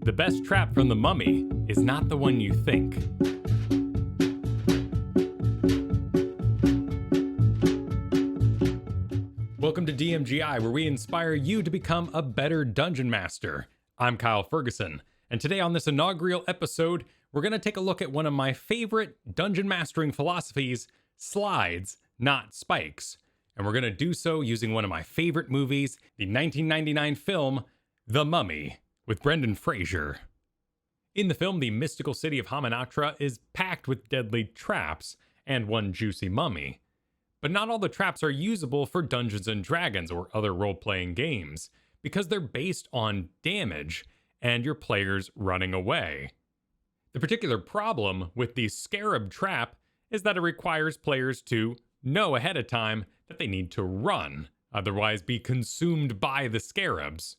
The best trap from The Mummy is not the one you think. Welcome to DMGI, where we inspire you to become a better dungeon master. I'm Kyle Fergusson, and today on this inaugural episode, we're going to take a look at one of my favorite dungeon mastering philosophies, slides, not spikes. And we're going to do so using one of my favorite movies, the 1999 film, The Mummy, with Brendan Fraser. In the film, the mystical city of Hamunaptra is packed with deadly traps and one juicy mummy. But not all the traps are usable for Dungeons & Dragons or other role-playing games, because they're based on damage and your players running away. The particular problem with the scarab trap is that it requires players to know ahead of time that they need to run, otherwise be consumed by the scarabs.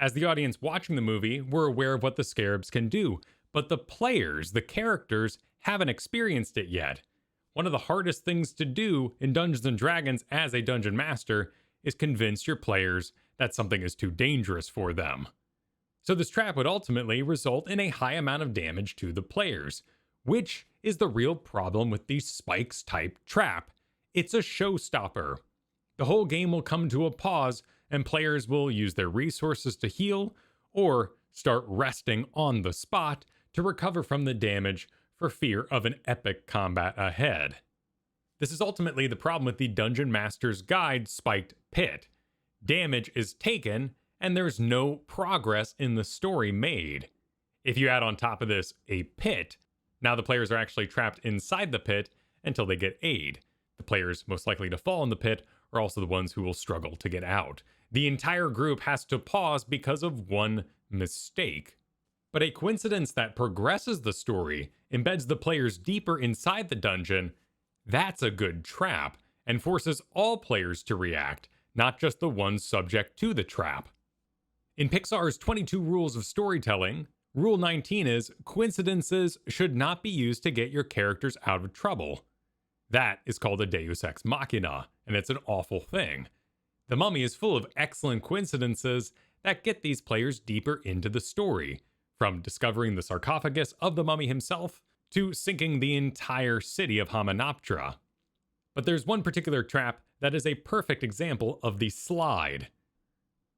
As the audience watching the movie, we're aware of what the scarabs can do, but the players, the characters, haven't experienced it yet. One of the hardest things to do in Dungeons & Dragons as a dungeon master is convince your players that something is too dangerous for them. So this trap would ultimately result in a high amount of damage to the players, which is the real problem with the spikes type trap. It's a showstopper. The whole game will come to a pause and players will use their resources to heal or start resting on the spot to recover from the damage for fear of an epic combat ahead. This is ultimately the problem with the Dungeon Master's Guide Spiked Pit. Damage is taken and there's no progress in the story made. If you add on top of this a pit, now the players are actually trapped inside the pit until they get aid. The players most likely to fall in the pit are also the ones who will struggle to get out. The entire group has to pause because of one mistake. But a coincidence that progresses the story, embeds the players deeper inside the dungeon, that's a good trap, and forces all players to react, not just the ones subject to the trap. In Pixar's 22 Rules of Storytelling, Rule 19 is, coincidences should not be used to get your characters out of trouble. That is called a deus ex machina, and it's an awful thing. The Mummy is full of excellent coincidences that get these players deeper into the story, from discovering the sarcophagus of the mummy himself to sinking the entire city of Hamunaptra. But there's one particular trap that is a perfect example of the slide.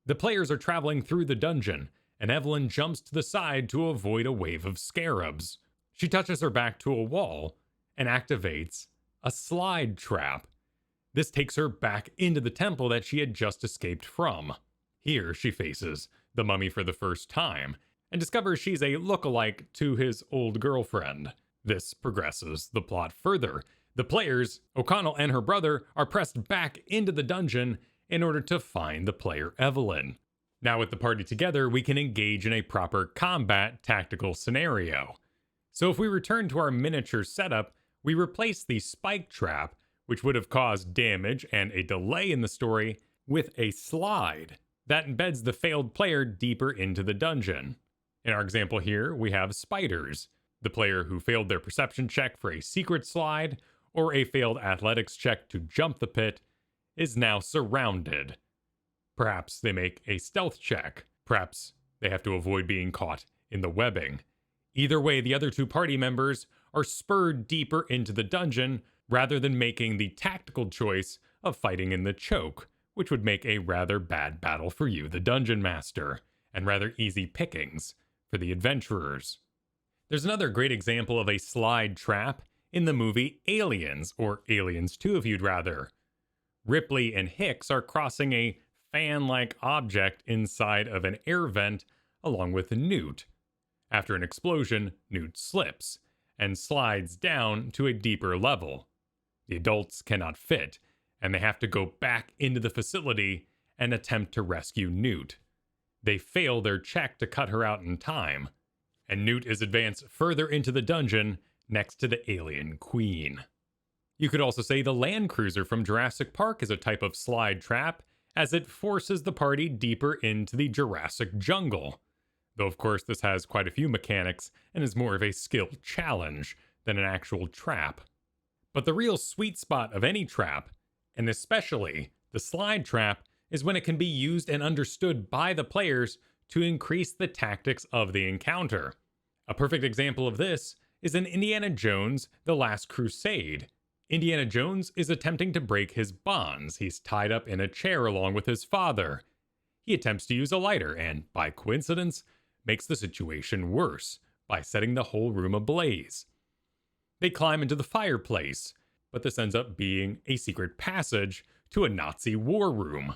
The players are traveling through the dungeon, and Evelyn jumps to the side to avoid a wave of scarabs. She touches her back to a wall and activates a slide trap. This takes her back into the temple that she had just escaped from. Here she faces the mummy for the first time, and discovers she's a lookalike to his old girlfriend. This progresses the plot further. The players, O'Connell and her brother, are pressed back into the dungeon in order to find the player Evelyn. Now with the party together, we can engage in a proper combat tactical scenario. So if we return to our miniature setup, we replace the spike trap, which would have caused damage and a delay in the story, with a slide that embeds the failed player deeper into the dungeon. In our example here, we have spiders. The player who failed their perception check for a secret slide, or a failed athletics check to jump the pit, is now surrounded. Perhaps they make a stealth check. Perhaps they have to avoid being caught in the webbing. Either way, the other two party members are spurred deeper into the dungeon rather than making the tactical choice of fighting in the choke, which would make a rather bad battle for you, the dungeon master, and rather easy pickings for the adventurers. There's another great example of a slide trap in the movie Aliens, or Aliens 2 if you'd rather. Ripley and Hicks are crossing a fan-like object inside of an air vent along with Newt. After an explosion, Newt slips and slides down to a deeper level. The adults cannot fit, and they have to go back into the facility and attempt to rescue Newt. They fail their check to cut her out in time, and Newt is advanced further into the dungeon next to the alien queen. You could also say the land cruiser from Jurassic Park is a type of slide trap, as it forces the party deeper into the Jurassic jungle. Though of course this has quite a few mechanics and is more of a skill challenge than an actual trap. But the real sweet spot of any trap, and especially the slide trap, is when it can be used and understood by the players to increase the tactics of the encounter. A perfect example of this is in Indiana Jones: The Last Crusade. Indiana Jones is attempting to break his bonds. He's tied up in a chair along with his father. He attempts to use a lighter and, by coincidence, makes the situation worse by setting the whole room ablaze. They climb into the fireplace, but this ends up being a secret passage to a Nazi war room.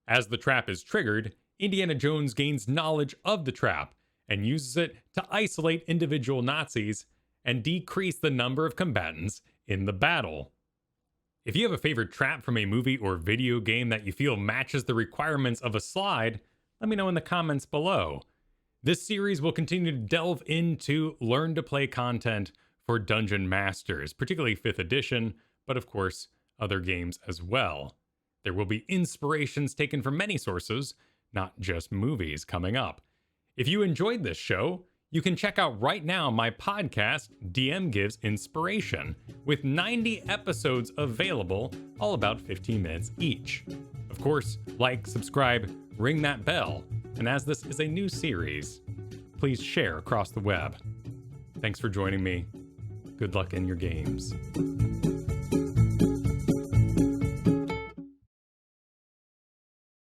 As the trap is triggered, Indiana Jones gains knowledge of the trap and uses it to isolate individual Nazis and decrease the number of combatants in the battle. If you have a favorite trap from a movie or video game that you feel matches the requirements of a slide, let me know in the comments below. This series will continue to delve into learn to play content for Dungeon Masters, particularly 5th edition, but of course, other games as well. There will be inspirations taken from many sources, not just movies, coming up. If you enjoyed this show, you can check out right now my podcast, DM Gives Inspiration, with 90 episodes available, all about 15 minutes each. Of course, like, subscribe, ring that bell, and as this is a new series, please share across the web. Thanks for joining me. Good luck in your games.